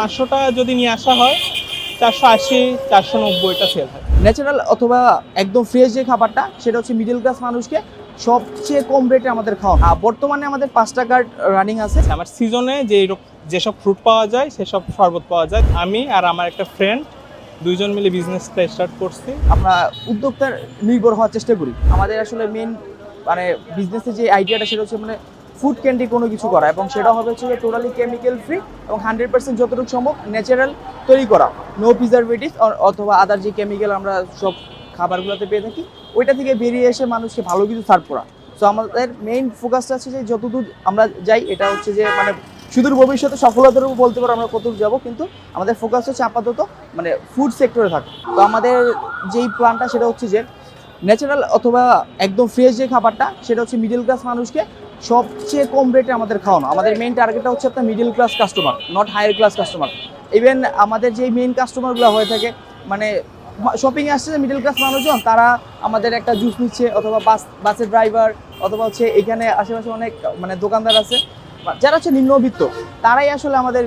500টা যদি নিয়ে আসা হয় 480 490টা সেল হয়। ন্যাচারাল অথবা একদম ফ্রেশ যে খাবারটা সেটা হচ্ছে মিডল ক্লাস মানুষকে সবচেয়ে কম রেটে আমাদের খাওয়া। বর্তমানে আমাদের 5টা কার্ড রানিং আছে। আমার সিজনে যেসব ফ্রুট পাওয়া যায় সেসব শরবত পাওয়া যায়। আমি আর আমার একটা ফ্রেন্ড দুইজন মিলে বিজনেসটা স্টার্ট করছি। আমরা উদ্যোক্তার নির্ভর হওয়ার চেষ্টা করি। আমাদের আসলে মেন মানে বিজনেসের যে আইডিয়াটা সেটা হচ্ছে মানে ফুড ক্যান্ডি কোনো কিছু করা, এবং সেটা হবে হচ্ছে টোটালি কেমিক্যাল ফ্রি এবং 100% যতটুকু সম্ভব ন্যাচারাল তৈরি করা, নো প্রিজারভেটিভ অথবা আদার যে কেমিক্যাল আমরা সব খাবারগুলোতে পেয়ে থাকি ওইটা থেকে বেরিয়ে এসে মানুষকে ভালো কিছু সার্ভ করা। সো আমাদের মেইন ফোকাসটা আছে যে যতদূর আমরা যাই এটা হচ্ছে যে মানে সুদূর ভবিষ্যতে সফলতার উপর বলতে পারো আমরা কতদূর যাবো, কিন্তু আমাদের ফোকাস হচ্ছে আপাতত মানে ফুড সেক্টরে থাকা। তো আমাদের যেই প্ল্যানটা সেটা হচ্ছে যে ন্যাচারাল অথবা একদম ফ্রেশ যে খাবারটা সেটা হচ্ছে মিডল ক্লাস মানুষকে সবচেয়ে কম রেটে আমাদের খাওয়ানো। আমাদের মেইন টার্গেটটা হচ্ছে আপনার middle class customer, not higher class customer. Even আমাদের যে মেইন কাস্টমারগুলো হয়ে থাকে মানে শপিংয়ে আসছে যে মিডল ক্লাস মানুষজন, তারা আমাদের একটা জুস নিচ্ছে, অথবা বাসের ড্রাইভার, অথবা হচ্ছে এখানে আশেপাশে অনেক মানে দোকানদার আছে যারা হচ্ছে নিম্নবিত্ত, তারাই আসলে আমাদের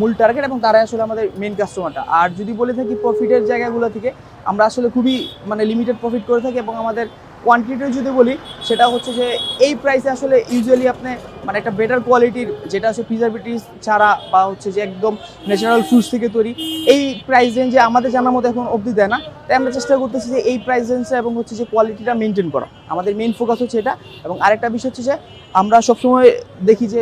মূল টার্গেট এবং তারাই আসলে আমাদের মেইন কাস্টমারটা। আর যদি বলে থাকি প্রফিটের জায়গাগুলো থেকে, আমরা আসলে খুবই মানে লিমিটেড প্রফিট করে থাকি, এবং আমাদের কোয়ান্টিটি যদি বলি সেটা হচ্ছে যে এই প্রাইসে আসলে ইউজুয়ালি আপনি মানে একটা বেটার কোয়ালিটির যেটা হচ্ছে প্রিজারভেটিভস ছাড়া বা হচ্ছে যে একদম ন্যাচারাল ফ্রুটস থেকে তৈরি, এই প্রাইস রেঞ্জে আমাদের জানার মতো এখন অবধি দেয় না। তাই আমরা চেষ্টা করতেছি যে এই প্রাইস রেঞ্জটা এবং হচ্ছে যে কোয়ালিটিটা মেনটেন করা। আমাদের মেইন ফোকাস হচ্ছে এটা। এবং আরেকটা বিষয় হচ্ছে যে আমরা সবসময় দেখি যে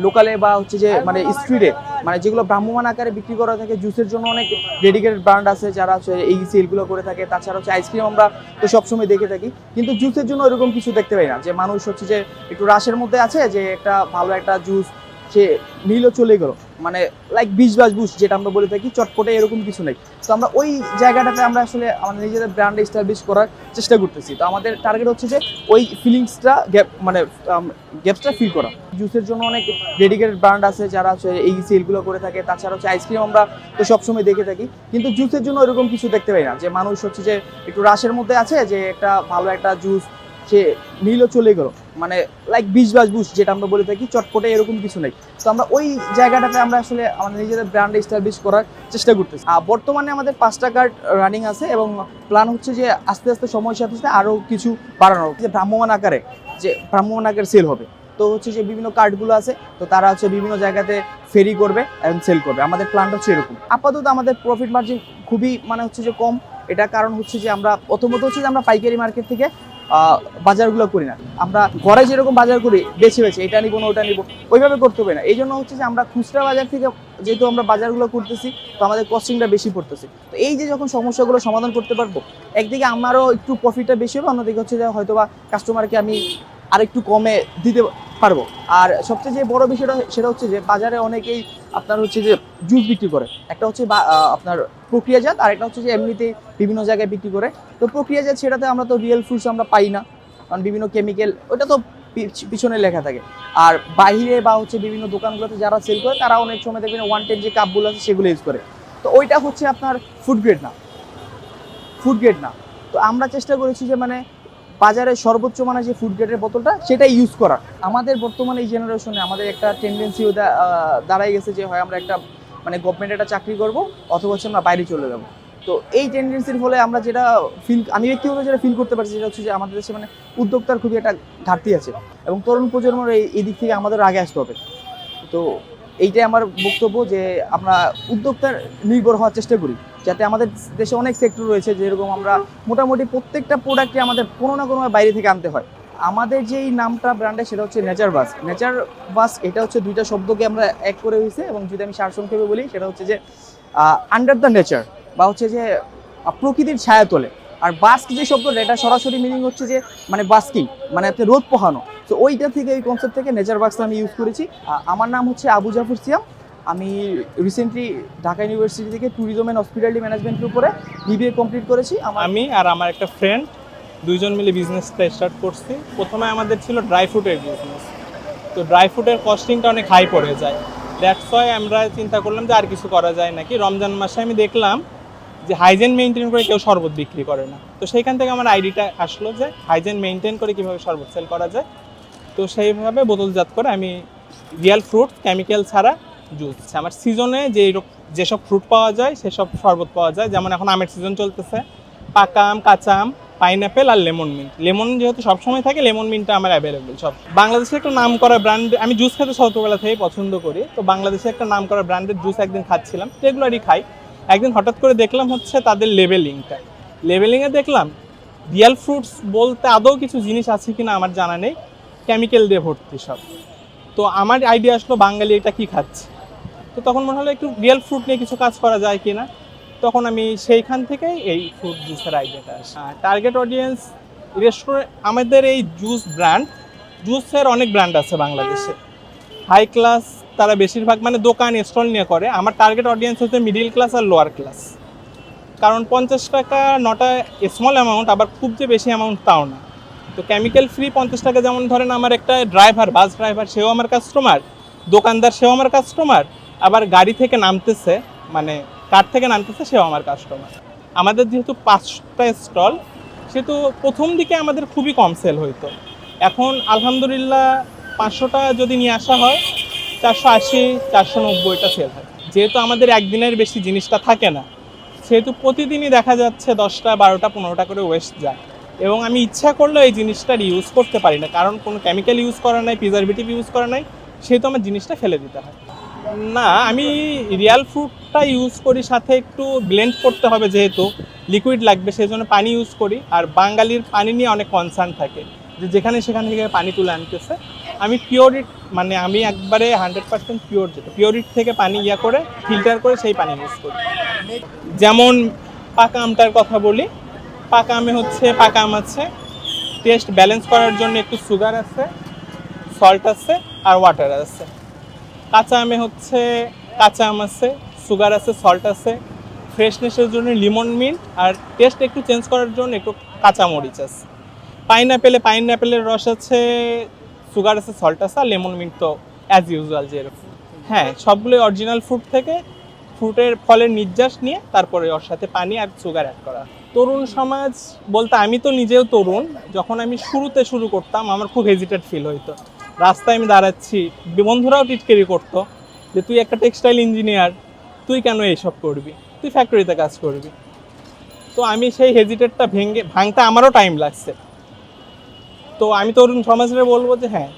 লোকালে বা হচ্ছে যে মানে স্ট্রিটে মানে যেগুলো ভ্রাম্যমাণ আকারে বিক্রি করা থাকে, জুসের জন্য অনেক ডেডিকেটেড ব্র্যান্ড আছে যারা হচ্ছে এই সেলগুলো করে থাকে। তাছাড়া হচ্ছে আইসক্রিম আমরা তো সবসময় দেখে থাকি, কিন্তু জুসের জন্য এরকম কিছু দেখতে পাই না যে মানুষ হচ্ছে যে একটু রাশের মধ্যে আছে যে একটা ভালো একটা জুস সে নিলেও চলে গেল, মানে লাইক বিশ বুশ যেটা আমরা বলে থাকি চটপটে, এরকম কিছু নেই। তো আমরা ওই জায়গাটাতে আমরা আসলে আমাদের নিজেদের ব্র্যান্ড এস্টাবলিশ করার চেষ্টা করতেছি। তো আমাদের টার্গেট হচ্ছে যে ওই ফিলিংসটা মানে গ্যাপসটা ফিল করা। জুসের জন্য অনেক ডেডিকেটেড ব্র্যান্ড আছে যারা হচ্ছে এই সেলগুলো করে থাকে। তাছাড়া হচ্ছে আইসক্রিম আমরা তো সবসময় দেখে থাকি, কিন্তু জুসের জন্য এরকম কিছু দেখতে পাই না যে মানুষ হচ্ছে যে একটু রাশের মধ্যে আছে যে একটা ভালো একটা জুস সে নিলেও চলে গেল, মানে লাইক বিশ বুশ যেটা আমরা বলে থাকি চটপটে, এরকম কিছু নেই। তো আমরা ওই জায়গাটাতে আমরা আসলে আমাদের নিজেদের ব্র্যান্ড এস্টাবলিশ করার চেষ্টা করতেছি। বর্তমানে আমাদের 5টা কার্ড রানিং আছে, এবং প্ল্যান হচ্ছে যে আস্তে আস্তে সময়ের সাথে সাথে আরও কিছু বাড়ানো, যে ভ্রাম্যমাণ আকারে সেল হবে। তো হচ্ছে যে বিভিন্ন কার্ডগুলো আছে, তো তারা হচ্ছে বিভিন্ন জায়গাতে ফেরি করবে এবং সেল করবে। আমাদের প্ল্যানটা হচ্ছে এরকম। আপাতত আমাদের প্রফিট মার্জিন খুবই মানে হচ্ছে যে কম। এটা কারণ হচ্ছে যে আমরা প্রথমত হচ্ছে যে আমরা পাইকারি মার্কেট থেকে বাজারগুলো করি না। আমরা ঘরে যেরকম বাজার করি বেছে এটা নিব না ওটা নিব, ওইভাবে করতে হবে না। এই জন্য হচ্ছে যে আমরা খুচরা বাজার থেকে যেহেতু আমরা বাজারগুলো করতেছি, তো আমাদের কস্টিংটা বেশি পড়তেছে। তো এই যে যখন সমস্যাগুলো সমাধান করতে পারবো, একদিকে আমারও একটু প্রফিটটা বেশি হবে, অন্যদিকে হচ্ছে যে হয়তো বা কাস্টমারকে আমি আরেকটু কমে দিতে পারবো। আর সবচেয়ে যে বড় বিষয়টা সেটা হচ্ছে যে বাজারে অনেকেই আপনার হচ্ছে যে জুস বিক্রি করে, একটা হচ্ছে আপনার প্রক্রিয়াজাত, আর একটা হচ্ছে যে এমনিতেই বিভিন্ন জায়গায় বিক্রি করে। তো প্রক্রিয়াজাত সেটাতে আমরা তো রিয়েল ফ্রুটস আমরা পাই না, কারণ বিভিন্ন কেমিক্যাল ওটা তো পিছনে লেখা থাকে। আর বাইরে বা হচ্ছে বিভিন্ন দোকানগুলোতে যারা সেল করে তারা অনেক সময় দেখবেন 110 যে কাপগুলো আছে সেগুলো ইউজ করে। তো ওইটা হচ্ছে আপনার ফুড গ্রেড না। তো আমরা চেষ্টা করেছি যে মানে বাজারে সর্বোচ্চ মানে যে ফুড গ্রেডের বোতলটা সেটাই ইউজ করা। আমাদের বর্তমানে এই জেনারেশনে আমাদের একটা টেন্ডেন্সিও দাঁড়াই গেছে যে হয় আমরা একটা মানে গভর্নমেন্ট একটা চাকরি করব, অথবা হচ্ছে আমরা বাইরে চলে যাবো। তো এই টেন্ডেন্সির ফলে আমরা যেটা আমি ব্যক্তিগত যেটা ফিল করতে পারছি সেটা হচ্ছে যে আমাদের দেশে মানে উদ্যোক্তার খুবই একটা ঘাটতি আছে, এবং তরুণ প্রজন্মের এই দিক থেকে আমাদের আগে আসতে হবে। তো এইটাই আমার বক্তব্য যে আমরা উদ্যোক্তার নির্ভর হওয়ার চেষ্টা করি, যাতে আমাদের দেশে অনেক সেক্টর রয়েছে যেরকম আমরা মোটামুটি প্রত্যেকটা প্রোডাক্টে আমাদের কোনো না কোনো বাইরে থেকে আনতে হয়। আমাদের যেই নামটা ব্র্যান্ডে সেটা হচ্ছে নেচার বাস। এটা হচ্ছে দুইটা শব্দকে আমরা এক করে হয়েছে, এবং যদি আমি সারসংক্ষেপে বলি সেটা হচ্ছে যে আন্ডার দ্য নেচার, বা হচ্ছে যে প্রকৃতির ছায়া তোলে। আর বাস্ক যে শব্দটা, এটা সরাসরি মিনিং হচ্ছে যে মানে বাস্কিং, মানে আপনি রোদ পোহানো। তো ওইটা থেকে এই কনসেপ্ট থেকে নেচার বাক্সটা আমি ইউজ করেছি। আমার নাম হচ্ছে আবু জাফর সিয়াম। আমি রিসেন্টলি ঢাকা ইউনিভার্সিটি থেকে ট্যুরিজম অ্যান্ড হসপিটালিটি ম্যানেজমেন্টের উপরে BBA কমপ্লিট করেছি। আমি আর আমার একটা ফ্রেন্ড দুইজন মিলে বিজনেসটা স্টার্ট করছি। প্রথমে আমাদের ছিল ড্রাই ফ্রুটের বিজনেস। তো ড্রাই ফ্রুটের কস্টিংটা অনেক হাই পড়ে যায়। দ্যাটস ওয়াই আমরা চিন্তা করলাম যে আর কিছু করা যায় নাকি। রমজান মাসে আমি দেখলাম যে হাইজেন মেনটেন করে কেউ শরবত বিক্রি করে না। তো সেইখান থেকে আমার আইডিটা আসলো যে হাইজেন মেনটেন করে কীভাবে শরবত সেল করা যায়। তো সেইভাবে বোতলজাত করে আমি রিয়েল ফ্রুট কেমিক্যাল ছাড়া জুস। আমার সিজনে যেসব ফ্রুট পাওয়া যায় সেসব শরবত পাওয়া যায়, যেমন এখন আমের সিজন চলতেছে, পাকা আম, কাঁচা আম, পাইনাপেল আর লেমন মিন্ট। লেমন যেহেতু সবসময় থাকে, লেমন মিন্টটা আমার অ্যাভেলেবেল সব। বাংলাদেশের একটা নাম করা ব্র্যান্ড, আমি জুস খেতে ছোটবেলা থেকেই পছন্দ করি, তো বাংলাদেশের একটা নাম করা ব্র্যান্ডের জুস একদিন খাচ্ছিলাম, রেগুলারই খাই। একদিন হঠাৎ করে দেখলাম হচ্ছে তাদের লেবেলিংয়ে দেখলাম রিয়েল ফ্রুটস বলতে আদৌ কিছু জিনিস আছে কিনা আমার জানা নেই, কেমিক্যাল দিয়ে ভর্তি সব। তো আমার আইডিয়া আসলো বাঙালি এটা কি খাচ্ছে, তো তখন মনে হলো একটু রিয়েল ফ্রুট নিয়ে কিছু কাজ করা যায় কিনা। তখন আমি সেইখান থেকেই এই ফ্রুট জুসের আইডিয়াটা আসে। টার্গেট অডিয়েন্স রেস্টুরেন্ট, আমাদের এই জুসের অনেক ব্র্যান্ড আছে বাংলাদেশে, হাই ক্লাস, তারা বেশিরভাগ মানে দোকান স্টল নিয়ে করে। আমার টার্গেট অডিয়েন্স হচ্ছে মিডিল ক্লাস আর লোয়ার ক্লাস, কারণ 50 টাকা নটা স্মল অ্যামাউন্ট, আবার খুব যে বেশি অ্যামাউন্ট তাও না। তো কেমিক্যাল ফ্রি 50 টাকা, যেমন ধরেন আমার একটা ড্রাইভার, বাস ড্রাইভার, সেও আমার কাস্টমার, দোকানদার সেও আমার কাস্টমার, আবার গাড়ি থেকে নামতেছে মানে কার থেকে নামতেছে সেও আমার কাস্টমার। আমাদের যেহেতু 5টা স্টল, সেহেতু প্রথম দিকে আমাদের খুবই কম সেল হইতো। এখন আলহামদুলিল্লাহ 500টা যদি নিয়ে আসা হয়, 480, 490টা সেল হয়। যেহেতু আমাদের একদিনের বেশি জিনিসটা থাকে না, সেহেতু প্রতিদিনই দেখা যাচ্ছে 10টা, 12টা, 15টা করে ওয়েস্ট যায়। এবং আমি ইচ্ছা করলেও এই জিনিসটার ইউজ করতে পারি না, কারণ কোনো কেমিক্যাল ইউজ করা নাই, প্রিজারভেটিভ ইউজ করা নাই, সেহেতু আমার জিনিসটা ফেলে দিতে হয়। না, আমি রিয়াল ফ্রুটটা ইউজ করি, সাথে একটু ব্লেন্ড করতে হবে, যেহেতু লিকুইড লাগবে সেই জন্য পানি ইউজ করি। আর বাঙালির পানি নিয়ে অনেক কনসার্ন থাকে, যে যেখানে সেখান থেকে পানি তুলে আনতেছে। আমি পিওরিট, মানে আমি একবারে 100% পিওর, যেটা পিওরিট থেকে পানি করে ফিল্টার করে সেই পানি ইউজ করি। যেমন পাকা আমটার কথা বলি, পাকা আমে হচ্ছে পাকা আম আছে, টেস্ট ব্যালেন্স করার জন্য একটু সুগার আছে, সল্ট আছে আর ওয়াটার আছে। কাঁচা আমে হচ্ছে কাঁচা আম আছে, সুগার আছে, সল্ট আছে, ফ্রেশনেসের জন্য লিমন মিন্ট, আর টেস্ট একটু চেঞ্জ করার জন্য একটু কাঁচা মরিচ আছে। পাইনাপেলের রস আছে, সুগার আছে, সল্ট আছে, আর লেমন মিন্ট তো অ্যাজ ইউজুয়াল যেরকম। হ্যাঁ, সবগুলোই অরিজিনাল ফ্রুট থেকে, ফ্রুটের ফলের নির্যাস নিয়ে তারপরে ওর সাথে পানি আর সুগার অ্যাড করা। তরুণ সমাজ বলতে আমি তো নিজেও তরুণ, যখন আমি শুরু করতাম আমার খুব হেজিটেট ফিল হইতো। রাস্তায় আমি দাঁড়াচ্ছি, বন্ধুরাও টিটকারি করতো যে তুই একটা টেক্সটাইল ইঞ্জিনিয়ার, তুই কেন এইসব করবি, তুই ফ্যাক্টরিতে কাজ করবি। তো আমি সেই হেজিটেটটা ভাঙতে আমারও টাইম লাগছে। তো আমি তরুণ সমাজে বলবো যে হ্যাঁ,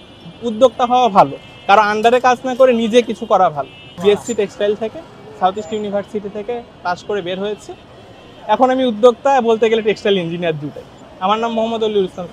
উদ্যোক্তা হওয়া ভালো, কারণ আন্ডারে কাজ না করে নিজে কিছু করা ভালো। বিএসসি টেক্সটাইল থেকে, সাউথ ইস্ট ইউনিভার্সিটি থেকে পাস করে বের হয়েছে। এখন আমি উদ্যোক্তা, বলতে গেলে টেক্সটাইল ইঞ্জিনিয়ার দুটাই। আমার নাম মোহাম্মদ আলী ইসলাম।